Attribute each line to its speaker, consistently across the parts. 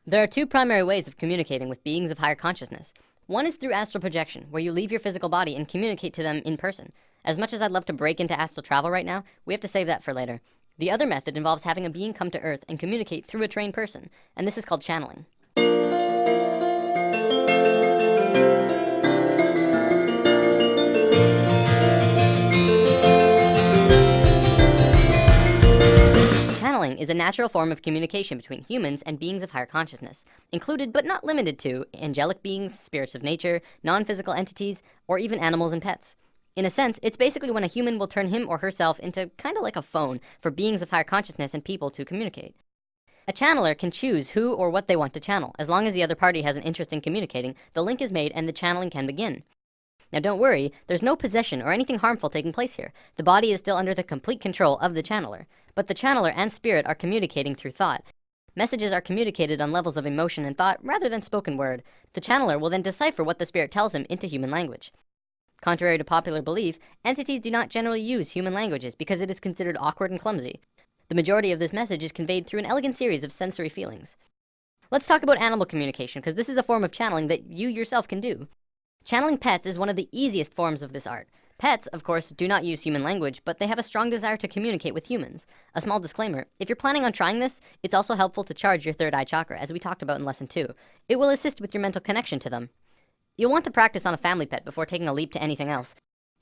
Speaker 1: There are two primary ways of communicating with beings of higher consciousness. One is through astral projection, where you leave your physical body and communicate to them in person. As much as I'd love to break into astral travel right now, we have to save that for later. The other method involves having a being come to Earth and communicate through a trained person, and this is called channeling. Channeling is a natural form of communication between humans and beings of higher consciousness, included but not limited to angelic beings, spirits of nature, non-physical entities, or even animals and pets. In a sense, it's basically when a human will turn him or herself into kind of like a phone for beings of higher consciousness and people to communicate. A channeler can choose who or what they want to channel. As long as the other party has an interest in communicating, the link is made and the channeling can begin. Now don't worry, there's no possession or anything harmful taking place here. The body is still under the complete control of the channeler, but the channeler and spirit are communicating through thought. Messages are communicated on levels of emotion and thought rather than spoken word. The channeler will then decipher what the spirit tells him into human language. Contrary to popular belief, entities do not generally use human languages because it is considered awkward and clumsy. The majority of this message is conveyed through an elegant series of sensory feelings. Let's talk about animal communication, because this is a form of channeling that you yourself can do. Channeling pets is one of the easiest forms of this art. Pets, of course, do not use human language, but they have a strong desire to communicate with humans. A small disclaimer, if you're planning on trying this, it's also helpful to charge your third eye chakra, as we talked about in lesson 2. It will assist with your mental connection to them. You'll want to practice on a family pet before taking a leap to anything else.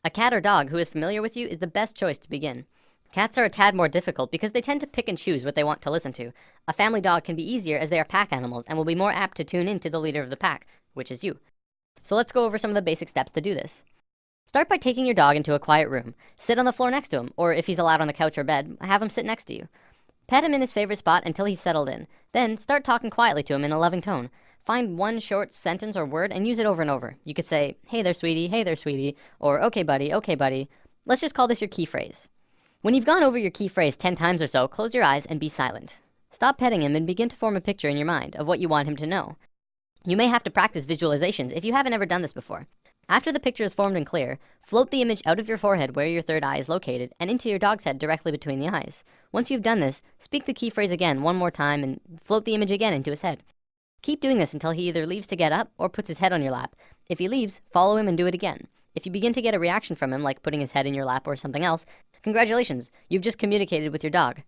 Speaker 1: A cat or dog who is familiar with you is the best choice to begin. Cats are a tad more difficult because they tend to pick and choose what they want to listen to. A family dog can be easier as they are pack animals and will be more apt to tune in to the leader of the pack, which is you. So let's go over some of the basic steps to do this. Start by taking your dog into a quiet room. Sit on the floor next to him, or if he's allowed on the couch or bed, have him sit next to you. Pet him in his favorite spot until he's settled in. Then start talking quietly to him in a loving tone. Find one short sentence or word and use it over and over. You could say, hey there sweetie, or okay buddy. Let's just call this your key phrase. When you've gone over your key phrase 10 times or so, close your eyes and be silent. Stop petting him and begin to form a picture in your mind of what you want him to know. You may have to practice visualizations if you haven't ever done this before. After the picture is formed and clear, float the image out of your forehead where your third eye is located and into your dog's head directly between the eyes. Once you've done this, speak the key phrase again one more time and float the image again into his head. Keep doing this until he either leaves to get up or puts his head on your lap. If he leaves, follow him and do it again. If you begin to get a reaction from him, like putting his head in your lap or something else, congratulations, you've just communicated with your dog.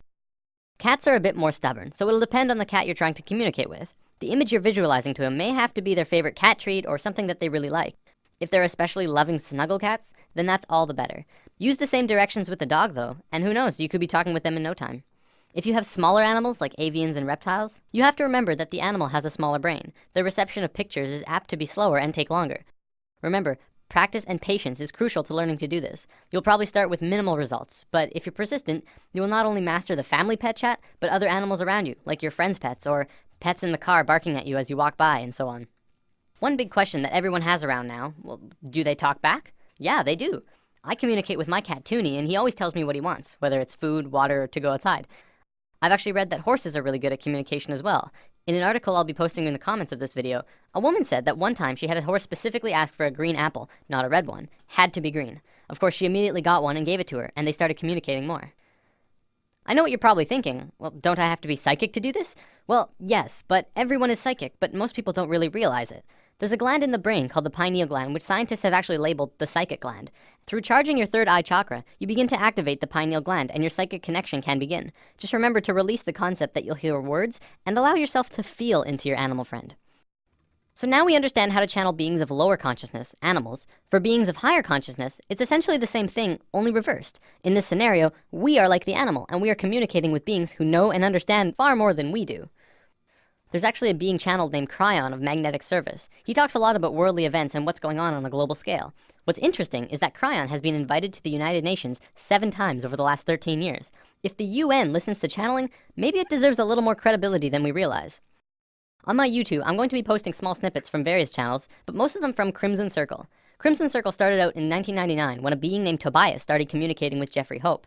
Speaker 1: Cats are a bit more stubborn, so it'll depend on the cat you're trying to communicate with. The image you're visualizing to him may have to be their favorite cat treat or something that they really like. If they're especially loving snuggle cats, then that's all the better. Use the same directions with the dog though, and who knows, you could be talking with them in no time. If you have smaller animals like avians and reptiles, you have to remember that the animal has a smaller brain. The reception of pictures is apt to be slower and take longer. Remember, practice and patience is crucial to learning to do this. You'll probably start with minimal results, but if you're persistent, you will not only master the family pet chat, but other animals around you, like your friends' pets or pets in the car barking at you as you walk by and so on. One big question that everyone has around now, well, do they talk back? Yeah, they do. I communicate with my cat Toonie and he always tells me what he wants, whether it's food, water, or to go outside. I've actually read that horses are really good at communication as well. In an article I'll be posting in the comments of this video, a woman said that one time she had a horse specifically ask for a green apple, not a red one. Had to be green. Of course, she immediately got one and gave it to her, and they started communicating more. I know what you're probably thinking. Well, don't I have to be psychic to do this? Well, yes, but everyone is psychic, but most people don't really realize it. There's a gland in the brain called the pineal gland, which scientists have actually labeled the psychic gland. Through charging your third eye chakra, you begin to activate the pineal gland and your psychic connection can begin. Just remember to release the concept that you'll hear words and allow yourself to feel into your animal friend. So now we understand how to channel beings of lower consciousness, animals. For beings of higher consciousness, it's essentially the same thing, only reversed. In this scenario, we are like the animal and we are communicating with beings who know and understand far more than we do. There's actually a being channeled named Cryon of Magnetic Service. He talks a lot about worldly events and what's going on a global scale. What's interesting is that Cryon has been invited to the United Nations 7 times over the last 13 years. If the UN listens to channeling, maybe it deserves a little more credibility than we realize. On my YouTube, I'm going to be posting small snippets from various channels, but most of them from Crimson Circle. Crimson Circle started out in 1999 when a being named Tobias started communicating with Jeffrey Hope.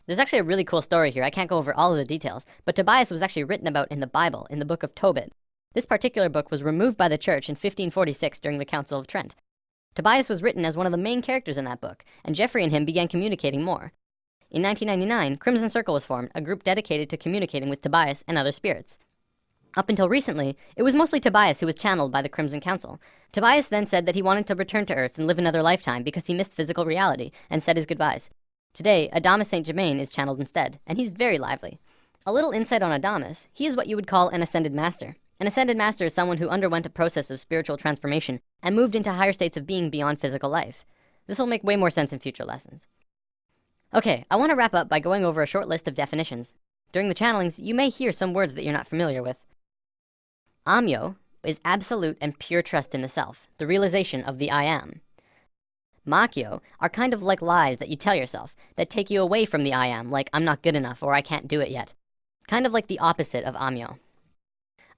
Speaker 1: There's actually a really cool story here. I can't go over all of the details, but Tobias was actually written about in the Bible, in the book of Tobit. This particular book was removed by the church in 1546 during the Council of Trent. Tobias was written as one of the main characters in that book, and Jeffrey and him began communicating more. In 1999, Crimson Circle was formed, a group dedicated to communicating with Tobias and other spirits. Up until recently, it was mostly Tobias who was channeled by the Crimson Council. Tobias then said that he wanted to return to Earth and live another lifetime because he missed physical reality and said his goodbyes. Today, Adamus St. Germain is channeled instead, and he's very lively. A little insight on Adamus: he is what you would call an ascended master. An ascended master is someone who underwent a process of spiritual transformation and moved into higher states of being beyond physical life. This will make way more sense in future lessons. Okay, I want to wrap up by going over a short list of definitions. During the channelings, you may hear some words that you're not familiar with. Amyo is absolute and pure trust in the self, the realization of the I am. Makyo are kind of like lies that you tell yourself that take you away from the I am, like I'm not good enough or I can't do it yet. Kind of like the opposite of Amyo.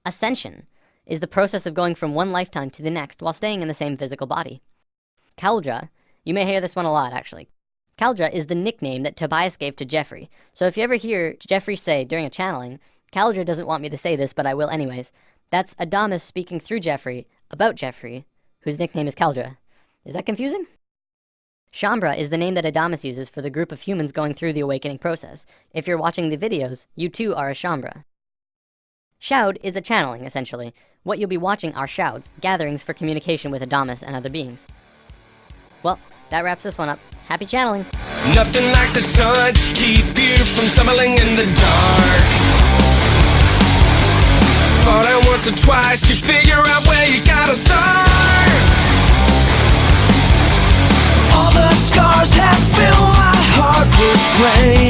Speaker 1: Ascension is the process of going from one lifetime to the next while staying in the same physical body. Kaldra, you may hear this one a lot actually. Kaldra is the nickname that Tobias gave to Jeffrey. So if you ever hear Jeffrey say during a channeling, Kaldra doesn't want me to say this, but I will anyways, that's Adamus speaking through Jeffrey about Jeffrey, whose nickname is Kaldra. Is that confusing? Shambra is the name that Adamus uses for the group of humans going through the awakening process. If you're watching the videos, you too are a Shambra. Shoud is a channeling, essentially. What you'll be watching are shouds, gatherings for communication with Adamus and other beings. Well, that wraps this one up. Happy channeling!
Speaker 2: Nothing like the sun to keep you from stumbling in the dark. Fall down once or twice, you figure out where you gotta start. All the scars have filled my heart with pain.